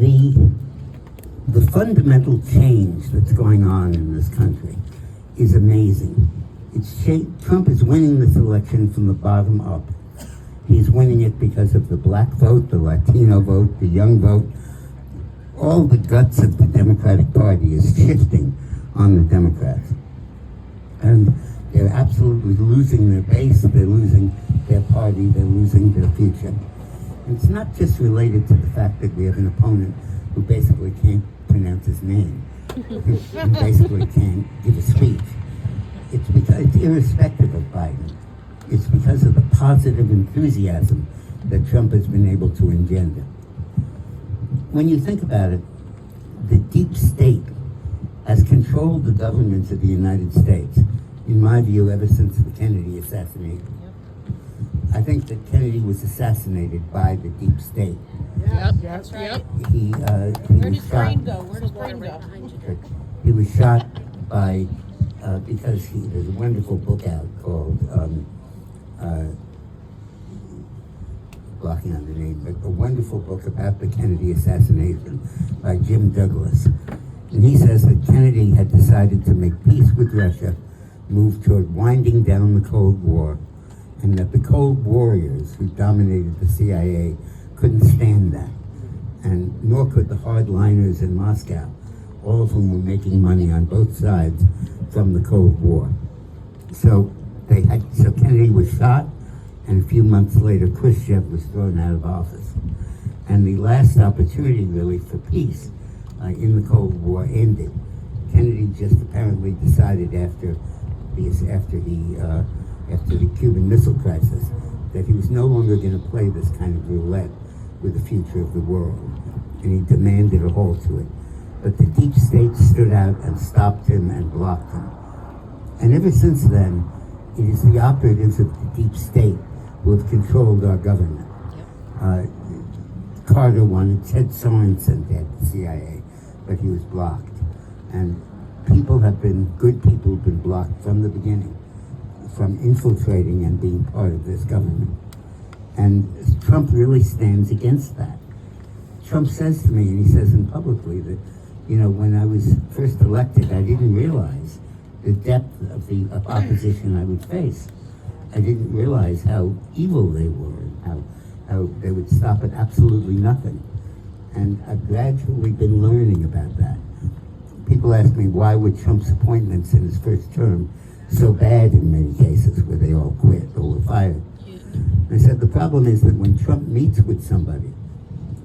The fundamental change that's going on in this country is amazing. Trump is winning this election from the bottom up. He's winning it because of the black vote, the Latino vote, the young vote. All the guts of the Democratic Party is shifting on the Democrats. And they're absolutely losing their base, they're losing their party, they're losing their future. And it's not just related to the fact that we have an opponent who basically can't pronounce his name, who basically can't give a speech. It's because it's irrespective of Biden. It's because of the positive enthusiasm that Trump has been able to engender. When you think about it, the deep state has controlled the governments of the United States, in my view, ever since the Kennedy assassination. I think that Kennedy was assassinated by the deep state. Yep, that's right. He Where was does shot. brain go? Where does brain go? He was shot by because there's a wonderful book out called blocking on the name, but a wonderful book about the Kennedy assassination by Jim Douglas. And he says that Kennedy had decided to make peace with Russia, move toward winding down the Cold War, and that the Cold Warriors who dominated the CIA couldn't stand that, and nor could the hardliners in Moscow, all of whom were making money on both sides from the Cold War. So Kennedy was shot, and a few months later, Khrushchev was thrown out of office. And the last opportunity, really, for peace in the Cold War ended. Kennedy just apparently decided after the Cuban Missile Crisis that he was no longer going to play this kind of roulette with the future of the world, and he demanded a halt to it. But the deep state stood out and stopped him and blocked him. And ever since then, it is the operatives of the deep state who have controlled our government. Carter wanted Ted Sorensen to head the CIA, but he was blocked. And good people have been blocked from the beginning, from infiltrating and being part of this government. And Trump really stands against that. Trump says to me, and he says it publicly, that, when I was first elected, I didn't realize the depth of the opposition I would face. I didn't realize how evil they were and how they would stop at absolutely nothing. And I've gradually been learning about that. People ask me, why were Trump's appointments in his first term so bad in many cases, where they all quit or were fired? I said, the problem is that when Trump meets with somebody,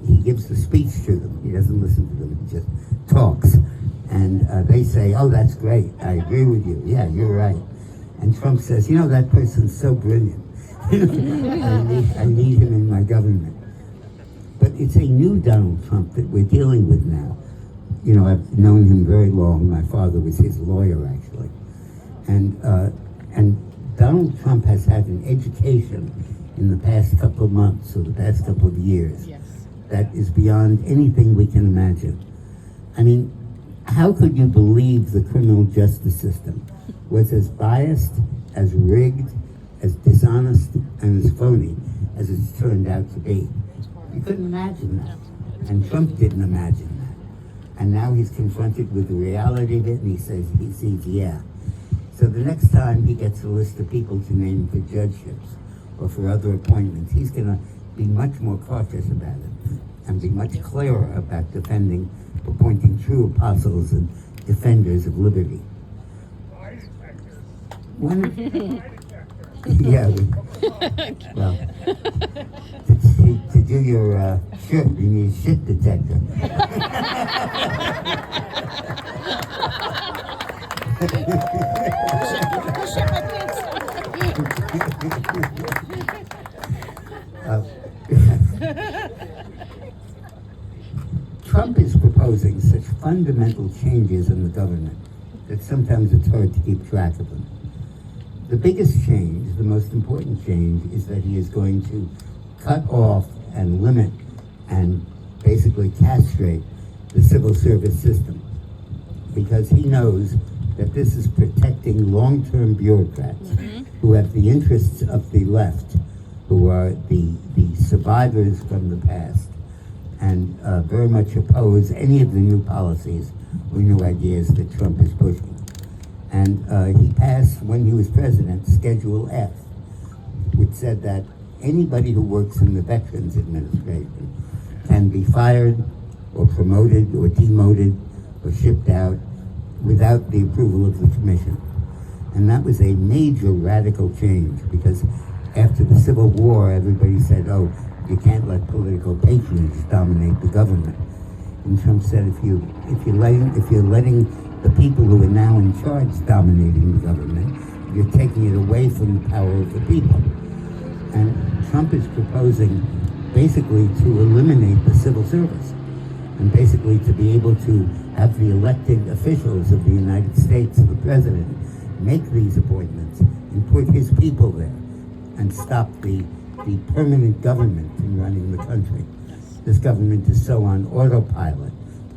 he gives the speech to them. He doesn't listen to them, he just talks. And they say, oh, that's great, I agree with you, yeah, you're right. And Trump says, that person's so brilliant. I need him in my government. But it's a new Donald Trump that we're dealing with now. I've known him very long. My father was his lawyer, actually. And Donald Trump has had an education in the past couple of months or the past couple of years that is beyond anything we can imagine. I mean, how could you believe the criminal justice system was as biased, as rigged, as dishonest, and as phony as it's turned out to be? You couldn't imagine that. And Trump didn't imagine that. And now he's confronted with the reality of it, and he sees, yeah. So the next time he gets a list of people to name for judgeships or for other appointments, he's going to be much more cautious about it and be much clearer about appointing true apostles and defenders of liberty. To do your shit, you need a shit detector. Trump is proposing such fundamental changes in the government that sometimes it's hard to keep track of them. The biggest change, the most important change, is that he is going to cut off and limit and basically castrate the civil service system, because he knows that this is protecting long-term bureaucrats who have the interests of the left, who are the survivors from the past, and very much oppose any of the new policies or new ideas that Trump is pushing. And he passed, when he was president, Schedule F, which said that anybody who works in the Veterans Administration can be fired or promoted or demoted or shipped out without the approval of the commission. And that was a major radical change, because after the Civil War, everybody said, oh, you can't let political patronage dominate the government. And Trump said, if you're letting the people who are now in charge dominating the government, you're taking it away from the power of the people. And Trump is proposing basically to eliminate the civil service, and basically to be able to have the elected officials of the United States, the president, make these appointments and put his people there and stop the permanent government from running the country. This government is so on autopilot,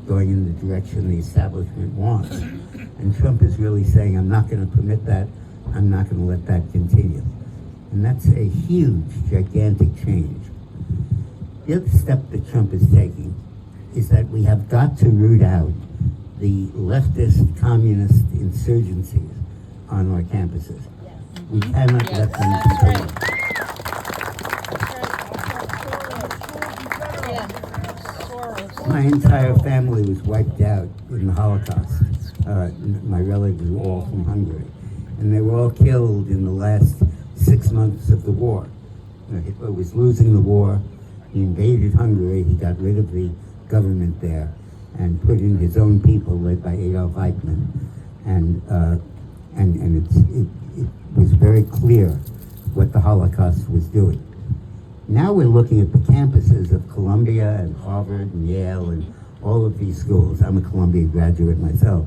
going in the direction the establishment wants. And Trump is really saying, I'm not going to permit that. I'm not going to let that continue. And that's a huge, gigantic change. The other step that Trump is taking is that we have got to root out the leftist, communist insurgencies on our campuses. We cannot let them continue. My entire family was wiped out in the Holocaust. My relatives were all from Hungary. And they were all killed in the last 6 months of the war. Hitler was losing the war. He invaded Hungary. He got rid of the government there and put in his own people, led by Adolf Eichmann. And it was very clear what the Holocaust was doing. Now we're looking at the campuses of Columbia and Harvard and Yale and all of these schools. I'm a Columbia graduate myself.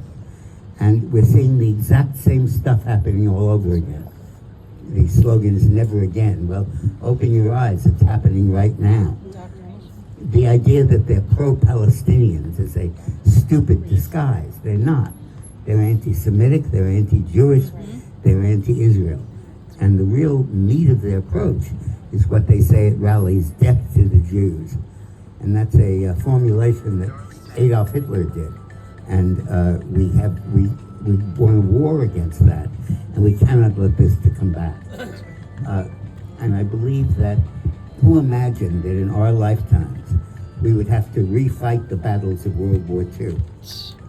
And we're seeing the exact same stuff happening all over again. The slogan is never again. Well, open your eyes, it's happening right now. The idea that they're pro-Palestinians is a stupid disguise. They're not. They're anti-Semitic, they're anti-Jewish, they're anti-Israel. And the real meat of their approach is what they say at rallies, death to the Jews. And that's a formulation that Adolf Hitler did. And we won a war against that, and we cannot let this to come back. And I believe that who imagined that in our lifetimes we would have to refight the battles of World War II?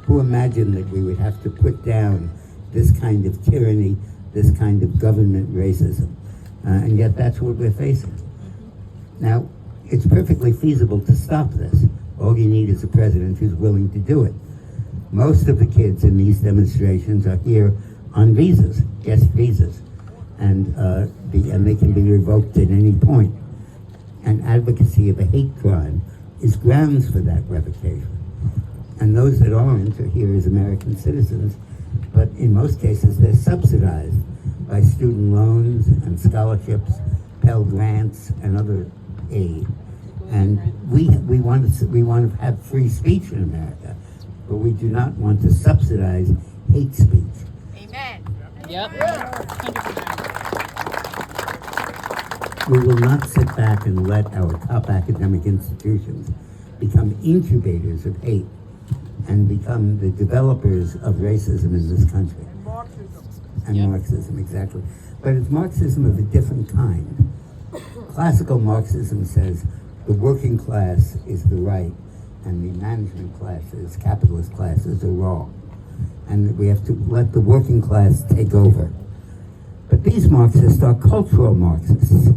Who imagined that we would have to put down this kind of tyranny, this kind of government racism? And yet that's what we're facing. Now, it's perfectly feasible to stop this. All you need is a president who's willing to do it. Most of the kids in these demonstrations are here on visas, guest visas, and they can be revoked at any point. And advocacy of a hate crime is grounds for that revocation. And those that aren't are here as American citizens, but in most cases they're subsidized by student loans and scholarships, Pell Grants, and other aid. And we want to have free speech in America, but we do not want to subsidize hate speech. Amen. Yep. 100%. We will not sit back and let our top academic institutions become incubators of hate and become the developers of racism in this country. And Marxism, exactly. But it's Marxism of a different kind. Classical Marxism says the working class is the right and the management classes, capitalist classes, are wrong. And that we have to let the working class take over. But these Marxists are cultural Marxists.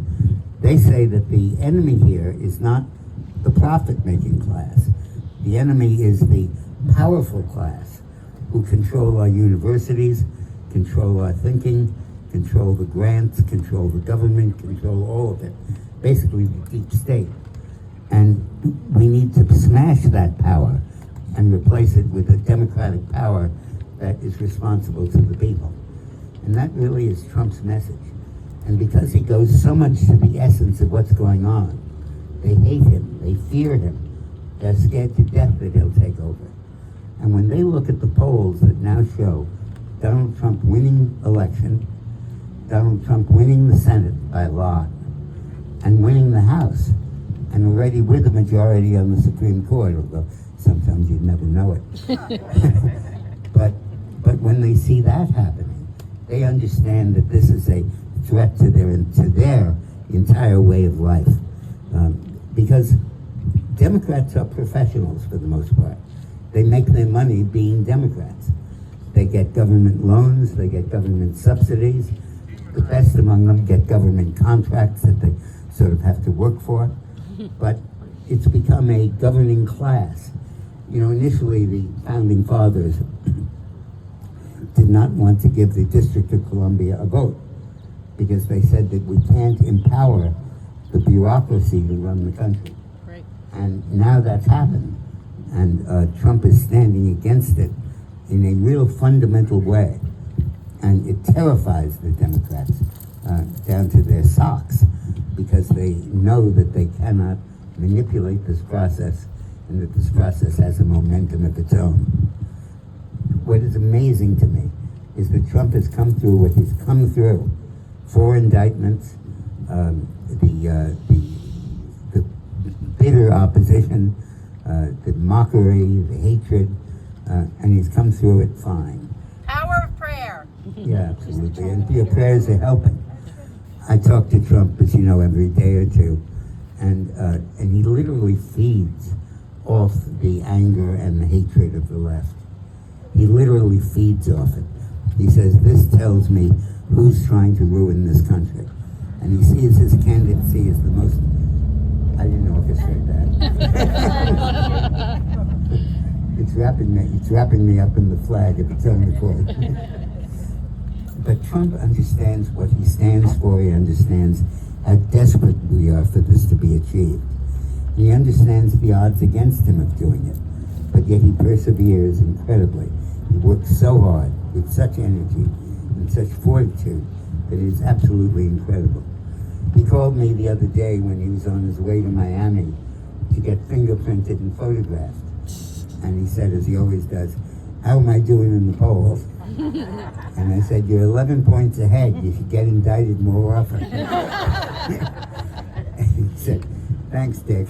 They say that the enemy here is not the profit-making class. The enemy is the powerful class who control our universities, control our thinking, control the grants, control the government, control all of it. Basically the deep state. And we need to smash that power and replace it with a democratic power that is responsible to the people. And that really is Trump's message. And because he goes so much to the essence of what's going on, they hate him, they fear him, they're scared to death that he'll take over. And when they look at the polls that now show Donald Trump winning election, Donald Trump winning the Senate by a lot, and winning the House, and already with a majority on the Supreme Court, although sometimes you'd never know it. But when they see that happening, they understand that this is a threat to their entire way of life. Because Democrats are professionals for the most part. They make their money being Democrats. They get government loans, they get government subsidies. The best among them get government contracts that they sort of have to work for. But it's become a governing class. You know, initially the founding fathers did not want to give the District of Columbia a vote because they said that we can't empower the bureaucracy to run the country. Right. And now that's happened. And Trump is standing against it in a real fundamental way. And it terrifies the Democrats down to their socks because they know that they cannot manipulate this process and that this process has a momentum of its own. What is amazing to me is that Trump has come through what he's come through. 4 indictments, the bitter opposition, the mockery, the hatred, and he's come through it fine. Power of prayer. Yeah, absolutely. And your prayers are helping. I talk to Trump, as you know, every day or two, and he literally feeds off the anger and the hatred of the left. He literally feeds off it. He says, this tells me who's trying to ruin this country. And he sees his candidacy as the most... I didn't orchestrate that. It's wrapping me up in the flag of its own accord. But Trump understands what he stands for. He understands how desperate we are for this to be achieved. And he understands the odds against him of doing it. But yet he perseveres incredibly. He works so hard, with such energy and such fortitude, that it is absolutely incredible. He called me the other day when he was on his way to Miami to get fingerprinted and photographed. And he said, as he always does, how am I doing in the polls? And I said, you're 11 points ahead. You should get indicted more often. And he said, thanks, Dick.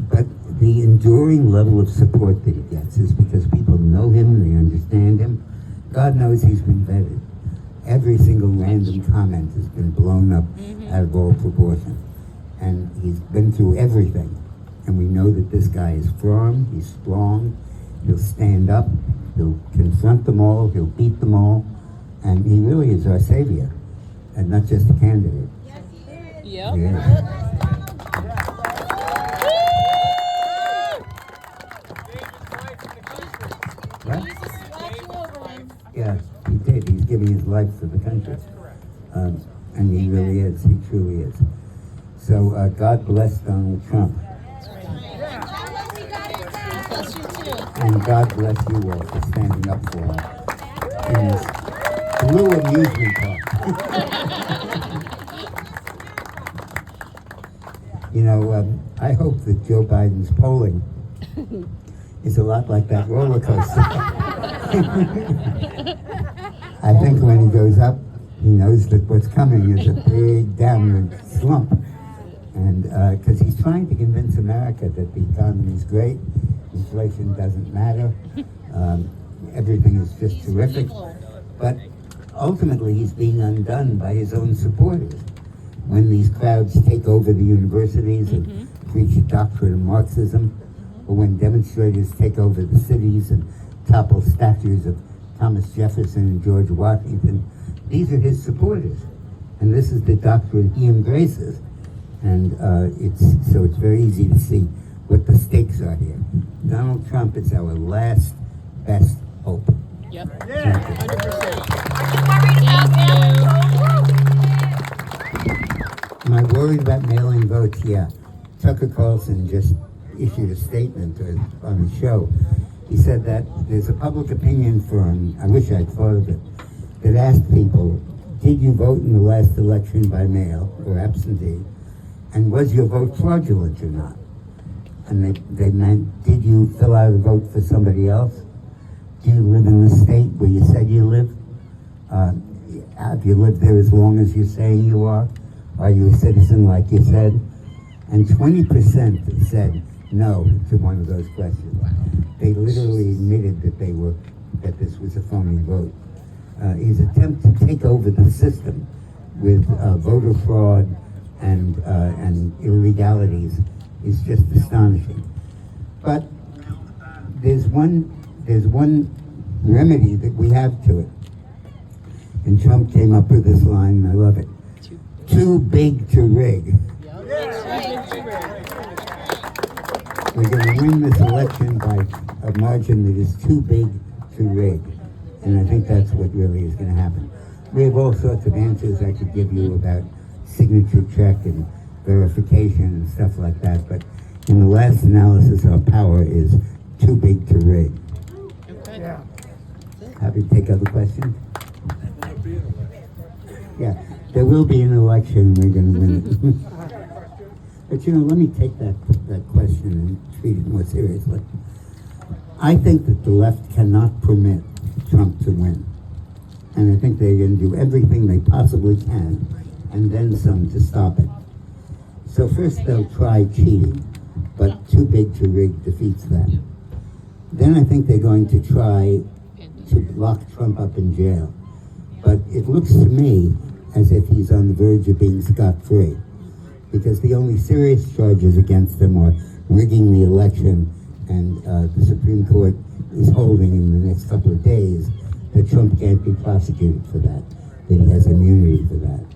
But the enduring level of support that he gets is because people know him, they understand him. God knows he's been vetted. Every single random comment has been blown up out of all proportion. And he's been through everything. And we know that this guy is firm, he's strong, he'll stand up, he'll confront them all, he'll beat them all, and he really is our savior, and not just a candidate. Yes, he is. Yep. Yeah. What? Yeah, he did. He's giving his life for the country. And he really is. He truly is. So God bless Donald Trump. Bless you too. And God bless you all for standing up for him in this blue amusement park. You know, I hope that Joe Biden's polling is a lot like that roller coaster. I think when he goes up, he knows that what's coming is a big downward slump. And because he's trying to convince America that the economy is great, inflation doesn't matter, everything is just terrific. But ultimately, he's being undone by his own supporters. When these crowds take over the universities and preach a doctrine of Marxism, or when demonstrators take over the cities and topple statues of Thomas Jefferson and George Washington, these are his supporters. And this is the doctrine he embraces. And it's very easy to see what the stakes are here. Donald Trump is our last best hope. Yep. Yeah. 100%. Am I worried about mail-in votes? Yeah. Tucker Carlson just issued a statement on the show. He said that there's a public opinion firm, I wish I'd thought of it, that asked people, did you vote in the last election by mail or absentee? And was your vote fraudulent or not? And they meant, did you fill out a vote for somebody else? Do you live in the state where you said you live? Have you lived there as long as you're saying you are? are you a citizen like you said? And 20% said no to one of those questions. They literally admitted that this was a phony vote. His attempt to take over the system with voter fraud and illegalities is just astonishing. But there's one remedy that we have to it. And Trump came up with this line, and I love it. Too big to rig. We're going to win this election by a margin that is too big to rig. And I think that's what really is going to happen. We have all sorts of answers I could give you about signature check and verification and stuff like that, but in the last analysis, our power is too big to rig. Okay. Happy to take other questions? Yeah, there will be an election, we're going to win it. But let me take that question and treat it more seriously. I think that the left cannot permit Trump to win. And I think they're going to do everything they possibly can, and then some, to stop it. So first they'll try cheating, but too big to rig defeats that. Then I think they're going to try to lock Trump up in jail. But it looks to me as if he's on the verge of being scot-free, because the only serious charges against him are rigging the election, and the Supreme Court is holding in the next couple of days that Trump can't be prosecuted for that he has immunity for that.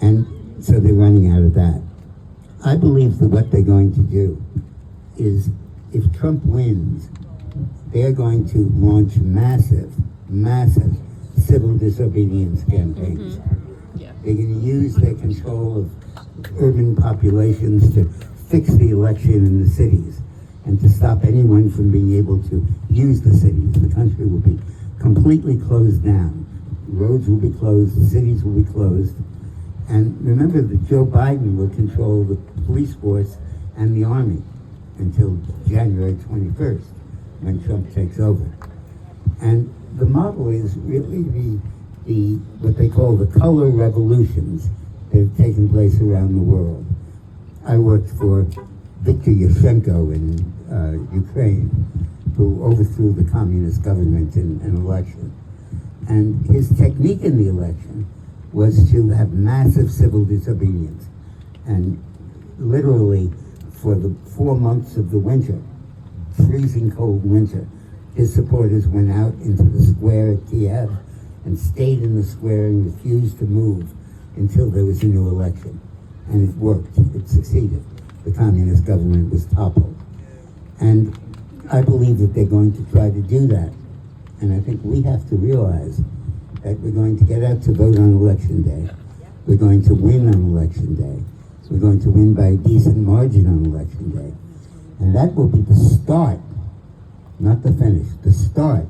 And so they're running out of that. I believe that what they're going to do is, if Trump wins, they're going to launch massive civil disobedience campaigns. They're going to use their control of urban populations to fix the election in the cities and to stop anyone from being able to use the cities. The country will be completely closed down. Roads will be closed, the cities will be closed. And remember that Joe Biden will control the police force and the army until January 21st, when Trump takes over. And the model is really the what they call the color revolutions that have taken place around the world. I worked for Viktor Yushchenko in Ukraine, who overthrew the communist government in an election. And his technique in the election was to have massive civil disobedience. And literally, for the 4 months of the winter, freezing cold winter, his supporters went out into the square at Kiev and stayed in the square and refused to move until there was a new election. And it worked. It succeeded. The communist government was toppled. And I believe that they're going to try to do that. And I think we have to realize that we're going to get out to vote on election day. We're going to win on election day. We're going to win by a decent margin on election day. And that will be the start, not the finish, the start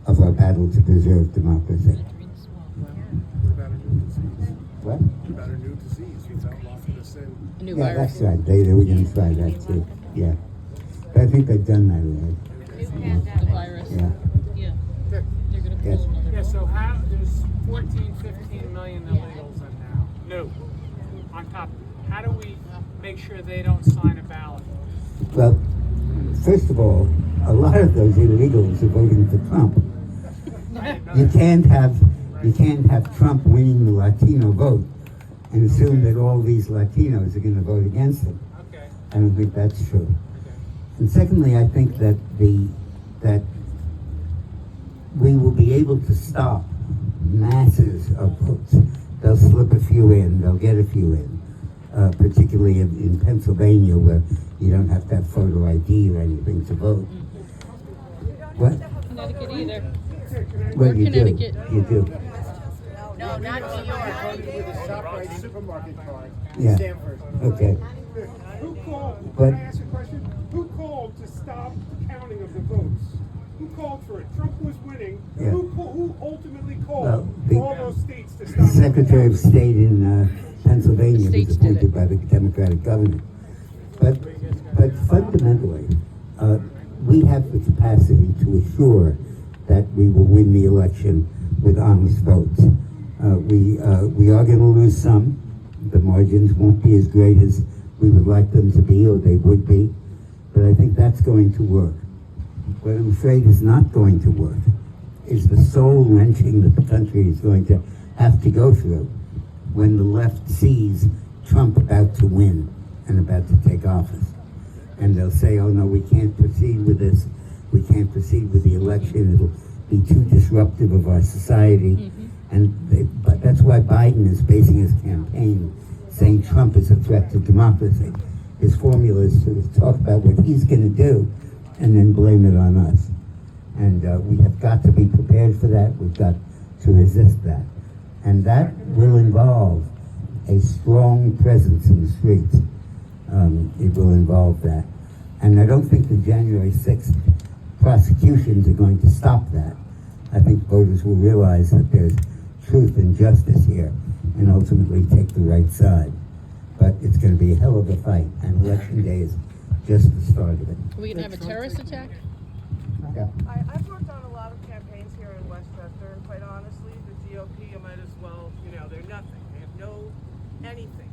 of our battle to preserve democracy. What about a new disease? What? What about a new disease without locking us in? A new Yeah, virus. that's right. They were going to try that too. Yeah. But I think they've done that already. The virus. Yeah. Yeah. They're going to Yes. pull another. Yeah, so how, there's 14, 15 million illegals in now, new, on top. How do we make sure they don't sign a ballot? Well, first of all, a lot of those illegals are voting for Trump. I didn't know You that. can't have Trump winning the Latino vote and assume that all these Latinos are going to vote against him. Okay, I don't think that's true. And secondly, I think that we will be able to stop masses of votes. They'll slip a few in, they'll get a few in, particularly in Pennsylvania, where you don't have to have photo ID or anything to vote. What? Connecticut either. Well, you do. Connecticut. You do. No, not New York. Voted with a ShopRite supermarket card in Yeah. Stamford. Okay. Who called, But- can I ask a question? Who called to stop the counting of the votes? Who called for it? Trump was winning. Yeah. Who ultimately called Well, for the- all those states to The stop? Secretary of State in Pennsylvania was States did appointed it. by the Democratic governor. But fundamentally, we have the capacity to assure that we will win the election with honest votes. We are going to lose some, The margins won't be as great as we would like them to be, or they would be, but I think that's going to work. What I'm afraid is not going to work is the soul wrenching that the country is going to have to go through when the left sees Trump about to win and about to take office. And they'll say, oh no, we can't proceed with this. We can't proceed with the election. It'll be too disruptive of our society. But that's why Biden is basing his campaign saying Trump is a threat to democracy. His formula is to talk about what he's going to do and then blame it on us. And we have got to be prepared for that. We've got to resist that. And that will involve a strong presence in the streets. It will involve that. And I don't think the January 6th prosecutions are going to stop that. I think voters will realize that there's truth and justice here and ultimately take the right side. But it's going to be a hell of a fight, and Election Day is just the start of it. Are we gonna have a terrorist attack? Yeah. I've worked on a lot of campaigns here in Westchester, and quite honestly, the GOP, you might as well, they're nothing. They have no anything.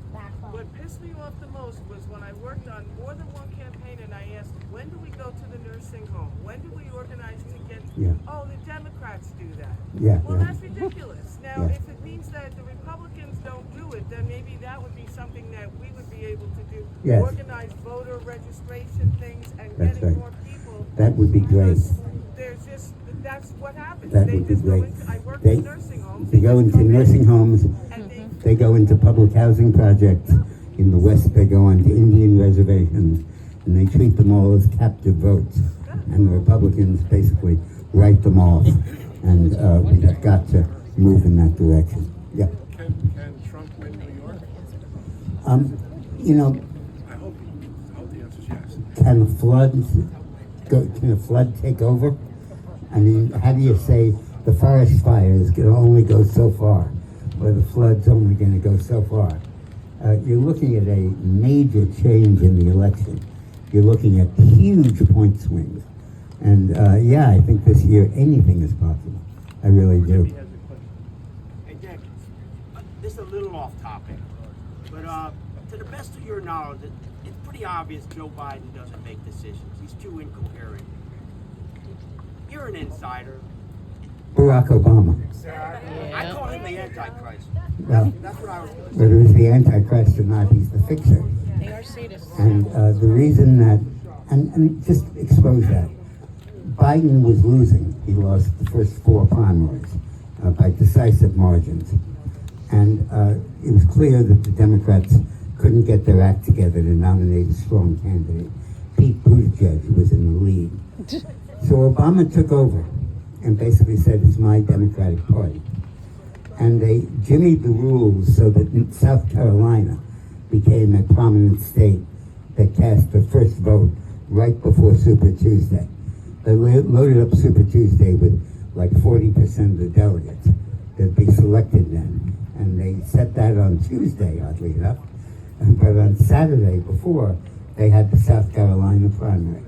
What pissed me off the most was when I worked on more than one campaign and I asked, when do we go to the nursing home? When do we organize to get, oh, the Democrats do that. Yeah, Well, yeah. that's ridiculous. Now, Yeah. if it means that the Republicans don't do it, then maybe that would be something that we would be able to do. Yes. Organize voter registration things and That's getting right. more people. That would be great. Because there's just, that's what happens. That They would be just go great. into, I work They- in nursing homes. They go just into come in nursing homes, and they go into public housing projects. In the West, they go onto Indian reservations, and they treat them all as captive votes. And the Republicans basically write them off. And we have got to move in that direction. Yeah. Can Trump win New York? You know, I hope the answer is yes. can a flood take over? I mean, how do you say the forest fires can only go so far, or the flood's only going to go so far? You're looking at a major change in the election. You're looking at huge point swings. And yeah, I think this year anything is possible. I really do. Hey, Dick, this is a little off topic, but to the best of your knowledge, it's pretty obvious Joe Biden doesn't make decisions. He's too incoherent. You're an insider. Barack Obama. I call him the Antichrist. Well, That's what I was going to say. whether he's the Antichrist or not, he's the fixer. They are sadists. And the reason that, and just expose that, Biden was losing. He lost the first 4 primaries by decisive margins. And it was clear that the Democrats couldn't get their act together to nominate a strong candidate, Pete Buttigieg, who was in the lead. So Obama took over and basically said, it's my Democratic Party. And they jimmied the rules so that South Carolina became a prominent state that cast the first vote right before Super Tuesday. They loaded up Super Tuesday with like 40% of the delegates that'd be selected then. And they set that on Tuesday, oddly enough. But on Saturday before, they had the South Carolina primary.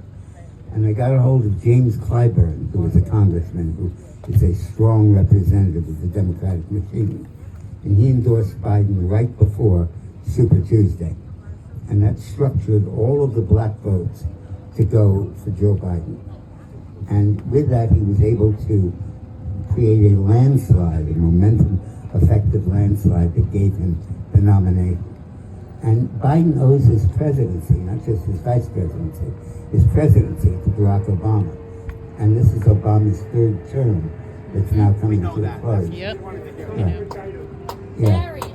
And they got a hold of James Clyburn, who was a congressman, who is a strong representative of the Democratic machine. And he endorsed Biden right before Super Tuesday. And that structured all of the black votes to go for Joe Biden. And with that, he was able to create a landslide, a momentum effective landslide that gave him the nomination. And Biden owes his presidency, not just his vice presidency, his presidency to Barack Obama. And this is Obama's 3rd term that's now coming to a close. Yep. Yeah. Yeah.